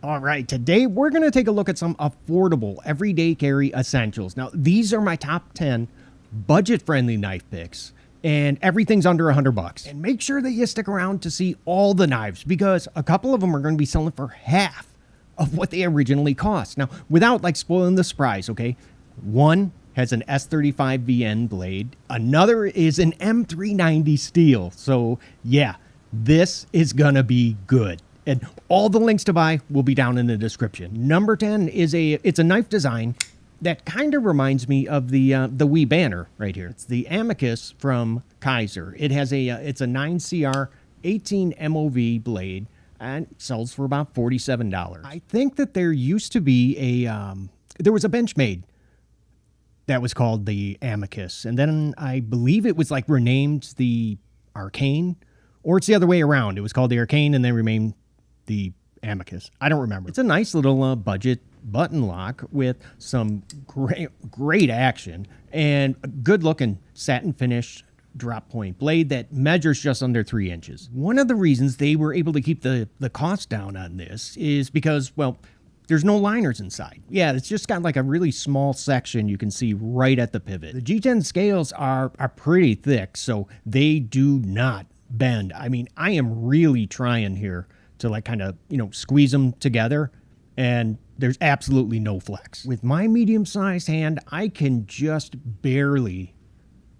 All right, today we're going to take a look at some affordable everyday carry essentials. Now, these are my top 10 budget-friendly knife picks, and everything's under $100. And make sure that you stick around to see all the knives, because a couple of them are going to be selling for half of what they originally cost. Now, without like spoiling the surprise, okay? One has an S35VN blade. Another is an M390 steel. So yeah, this is going to be good. And all the links to buy will be down in the description. Number 10 is it's a knife design that kind of reminds me of the Wii banner right here. It's the Amicus from Kaiser. It has it's a 9CR 18 MOV blade and it sells for about $47. I think that there used to be there was a Benchmade that was called the Amicus, and then I believe it was like renamed the Arcane, or it's the other way around. It was called the Arcane and then remained the Amicus. I don't remember. It's a nice little budget button lock with some great action and a good looking satin finished drop point blade that measures just under 3 inches. One of the reasons they were able to keep the cost down on this is because, well, there's no liners inside. Yeah, it's just got like a really small section you can see right at the pivot. The G10 scales are pretty thick, so they do not bend. I mean, I am really trying here to like kind of, squeeze them together, and there's absolutely no flex. With my medium-sized hand, I can just barely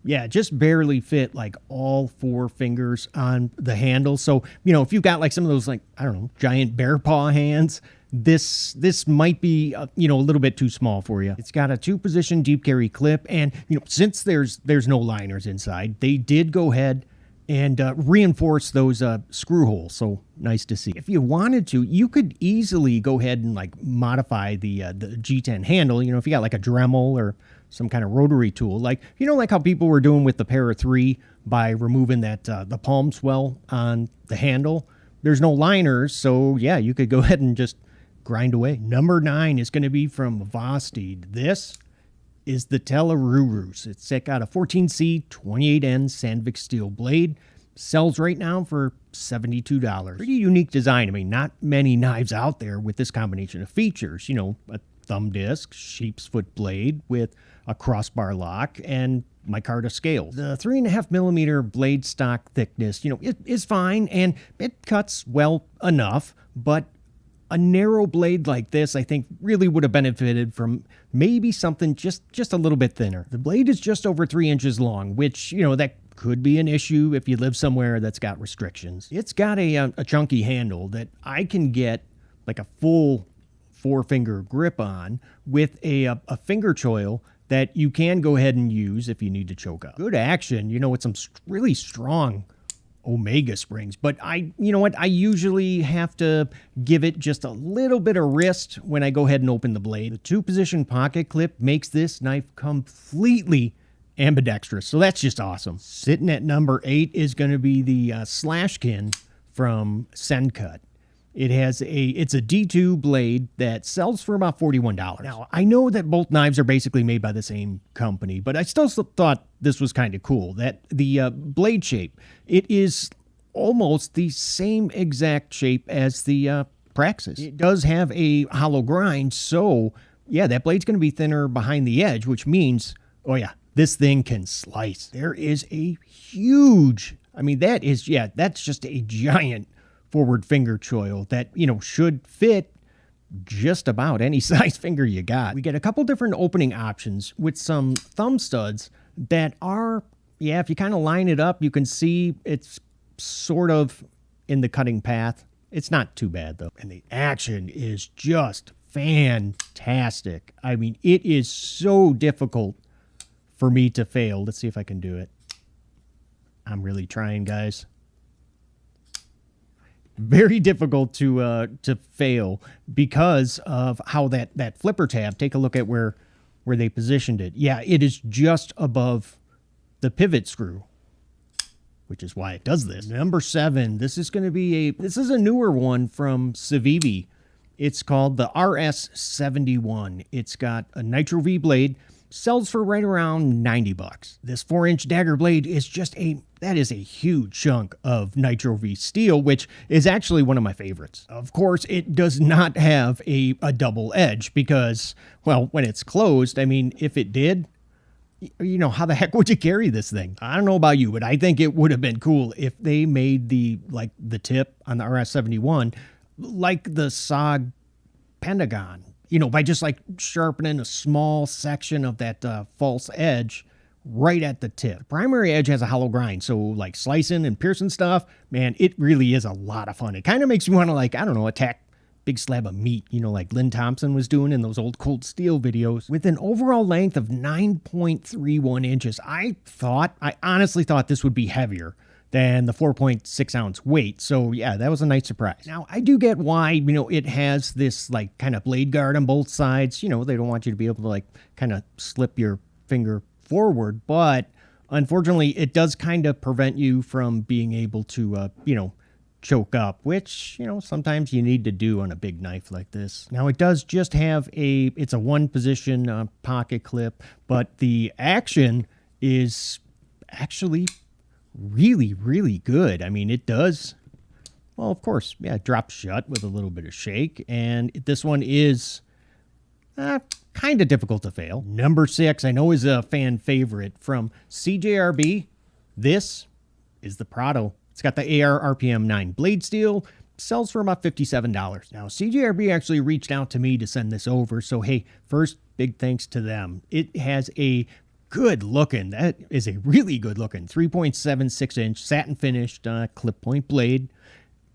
fit like all 4 fingers on the handle. So, if you've got like some of those like, I don't know, giant bear paw hands, this might be, a little bit too small for you. It's got a 2-position deep carry clip, and, since there's no liners inside, they did go ahead and reinforce those screw holes. So nice to see. If you wanted to, you could easily go ahead and like modify the G10 handle. If you got like a Dremel or some kind of rotary tool, like like how people were doing with the Para 3 by removing that the palm swell on the handle. There's no liners, so yeah, you could go ahead and just grind away. Number 9 is going to be from Vosteed. This is the Telarurus. It's got a 14C 28N Sandvik steel blade. Sells right now for $72. Pretty unique design. I mean, not many knives out there with this combination of features. A thumb disc, sheep's foot blade with a crossbar lock, and micarta scales. The 3.5mm blade stock thickness, it is fine, and it cuts well enough, but a narrow blade like this, I think, really would have benefited from maybe something just a little bit thinner. The blade is just over 3 inches long, which, that could be an issue if you live somewhere that's got restrictions. It's got a chunky handle that I can get like a full 4-finger grip on with a finger choil that you can go ahead and use if you need to choke up. Good action, with some really strong Omega springs, but I usually have to give it just a little bit of wrist when I go ahead and open the blade. The 2-position pocket clip makes this knife completely ambidextrous, so that's just awesome. Sitting at number 8 is going to be the Slashkin from Sencut. It's a D2 blade that sells for about $41. Now, I know that both knives are basically made by the same company, but I still thought this was kind of cool, that the blade shape, it is almost the same exact shape as the Praxis. It does have a hollow grind, so yeah, that blade's going to be thinner behind the edge, which means, oh yeah, this thing can slice. There is a huge, that's just a giant forward finger choil that, should fit just about any size finger you got. We get a couple different opening options with some thumb studs that are, if you kind of line it up, you can see it's sort of in the cutting path. It's not too bad though. And the action is just fantastic. I mean, it is so difficult for me to fail. Let's see if I can do it. I'm really trying, guys. Very difficult to fail because of how that flipper tab, take a look at where they positioned it. Yeah, it is just above the pivot screw, which is why it does this. Number 7, this is a newer one from Civivi. It's called the RS71. It's got a Nitro V blade, sells for right around $90. This 4-inch dagger blade is just a That is a huge chunk of Nitro V steel, which is actually one of my favorites. Of course, it does not have a double edge because, well, when it's closed, I mean, if it did, you know, how the heck would you carry this thing? I don't know about you, but I think it would have been cool if they made the tip on the RS-71 like the SOG Pentagon, you know, by just like sharpening a small section of that false edge right at the tip. The primary edge has a hollow grind, so like slicing and piercing stuff, man, it really is a lot of fun. It kind of makes me want to, like, I don't know, attack big slab of meat, you know, like Lynn Thompson was doing in those old Cold Steel videos. With an overall length of 9.31 inches, I honestly thought this would be heavier than the 4.6 ounce weight. So yeah, that was a nice surprise. Now, I do get why, you know, it has this like kind of blade guard on both sides. You know, they don't want you to be able to like kind of slip your finger forward, but unfortunately it does kind of prevent you from being able to, you know, choke up, which, you know, sometimes you need to do on a big knife like this. Now, it does just have it's a one position pocket clip, but the action is actually really, really good. I mean, it does, well, of course, yeah, it drops shut with a little bit of shake, and this one is kind of difficult to fail. Number 6, I know is a fan favorite from CJRB. This is the Prado. It's got the AR RPM 9 blade steel, sells for about $57. Now, CJRB actually reached out to me to send this over, so hey, first, big thanks to them. It has a good looking, that is a really good looking 3.76 inch satin finished clip point blade,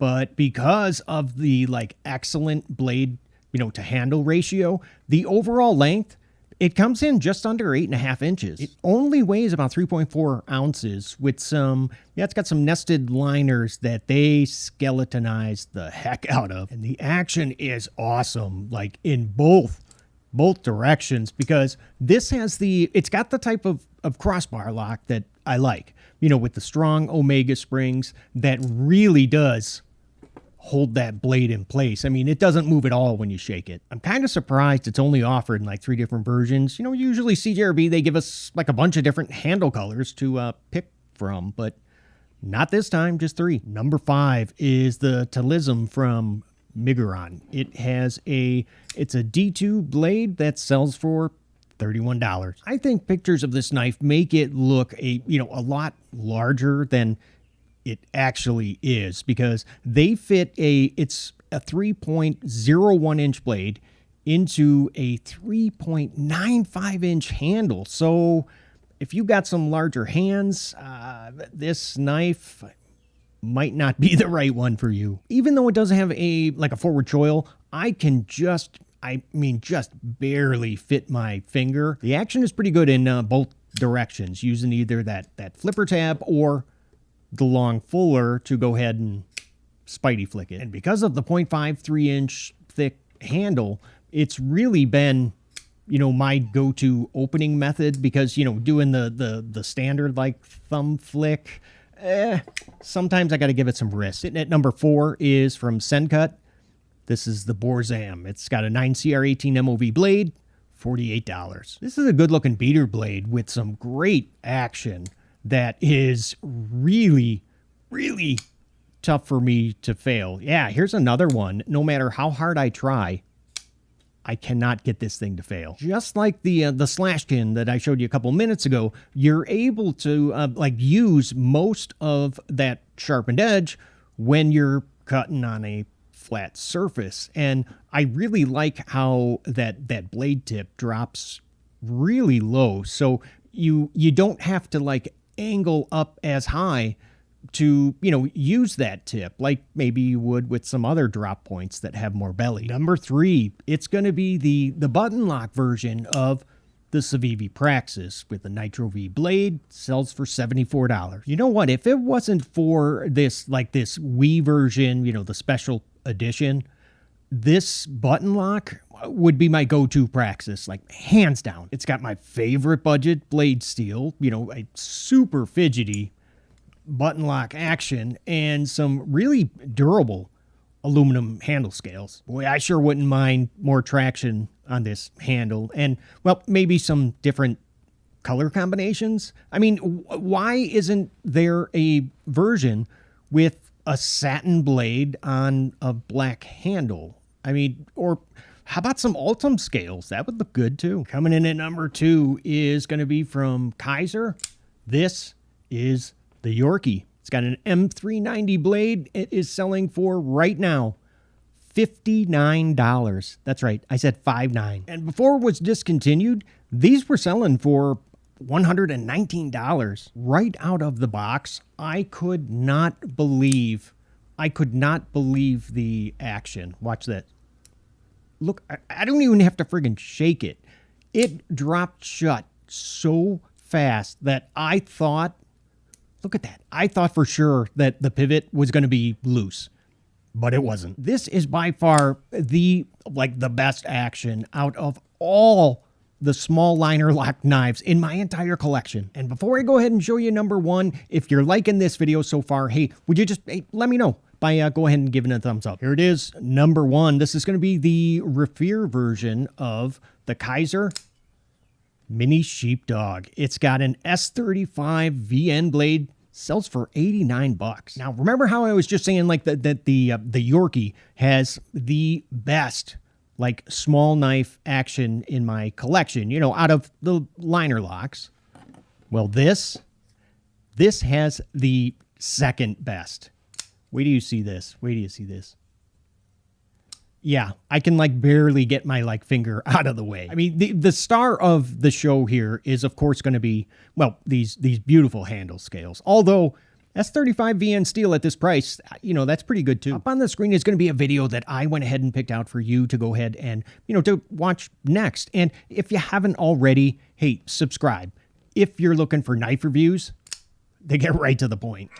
but because of the like excellent blade, you know, to handle ratio, the overall length, it comes in just under 8.5 inches. It only weighs about 3.4 ounces with some, yeah, it's got some nested liners that they skeletonized the heck out of. And the action is awesome, like in both directions, because this has it's got the type of crossbar lock that I like, you know, with the strong Omega springs that really does hold that blade in place. I mean, it doesn't move at all when you shake it. I'm kind of surprised it's only offered in like 3 different versions. You know, usually CJRB, they give us like a bunch of different handle colors to pick from, but not this time, just 3. Number 5 is the Talism from Miguron. It has it's a D2 blade that sells for $31. I think pictures of this knife make it look a lot larger than it actually is, because they fit it's a 3.01 inch blade into a 3.95 inch handle. So if you got some larger hands, this knife might not be the right one for you. Even though it doesn't have a forward choil, I can just barely fit my finger. The action is pretty good in both directions, using either that flipper tab or the long fuller to go ahead and spidey flick it. And because of the 0.53 inch thick handle, it's really been, you know, my go-to opening method, because, you know, doing the standard like thumb flick, sometimes I got to give it some wrist. Sitting at number 4 is from Sencut. This is the Borzam. It's got a 9CR18 MOV blade, $48. This is a good looking beater blade with some great action that is really, really tough for me to fail. Yeah, here's another one. No matter how hard I try, I cannot get this thing to fail. Just like the Slashkin that I showed you a couple minutes ago, you're able to use most of that sharpened edge when you're cutting on a flat surface. And I really like how that blade tip drops really low, so you don't have to like angle up as high to, you know, use that tip like maybe you would with some other drop points that have more belly. Number 3, it's going to be the button lock version of the Civivi Praxis with the Nitro V blade. Sells for $74. You know what? If it wasn't for this Wii version, you know, the special edition, this button lock would be my go-to Praxis, like hands down. It's got my favorite budget blade steel, you know, a super fidgety button lock action, and some really durable aluminum handle scales. Boy, I sure wouldn't mind more traction on this handle, and well, maybe some different color combinations. I mean, why isn't there a version with a satin blade on a black handle? I mean, or how about some Ultim scales? That would look good too. Coming in at number 2 is going to be from Kaiser. This is the Yorkie. It's got an M390 blade. It is selling for right now $59. That's right. I said 59. And before it was discontinued, these were selling for $119 right out of the box. I could not believe the action. Watch that. Look, I don't even have to friggin' shake it. It dropped shut so fast that I thought, look at that. I thought for sure that the pivot was going to be loose, but it wasn't. This is by far the best action out of all the small liner lock knives in my entire collection. And before I go ahead and show you number 1, if you're liking this video so far, hey, would you just let me know by go ahead and giving it a thumbs up. Here it is, number 1. This is going to be the Rafir version of the Kaiser Mini Sheepdog. It's got an S35 VN blade, sells for $89. Now, remember how I was just saying like that the Yorkie has the best like small knife action in my collection, you know, out of the liner locks? Well, this has the second best. Wait till you see this. Wait till you see this. Yeah, I can like barely get my like finger out of the way. I mean, the star of the show here is of course going to be, well, these beautiful handle scales. Although S35 VN steel at this price, you know, that's pretty good too. Up on the screen is going to be a video that I went ahead and picked out for you to go ahead and, you know, to watch next. And if you haven't already, hey, subscribe. If you're looking for knife reviews, they get right to the point.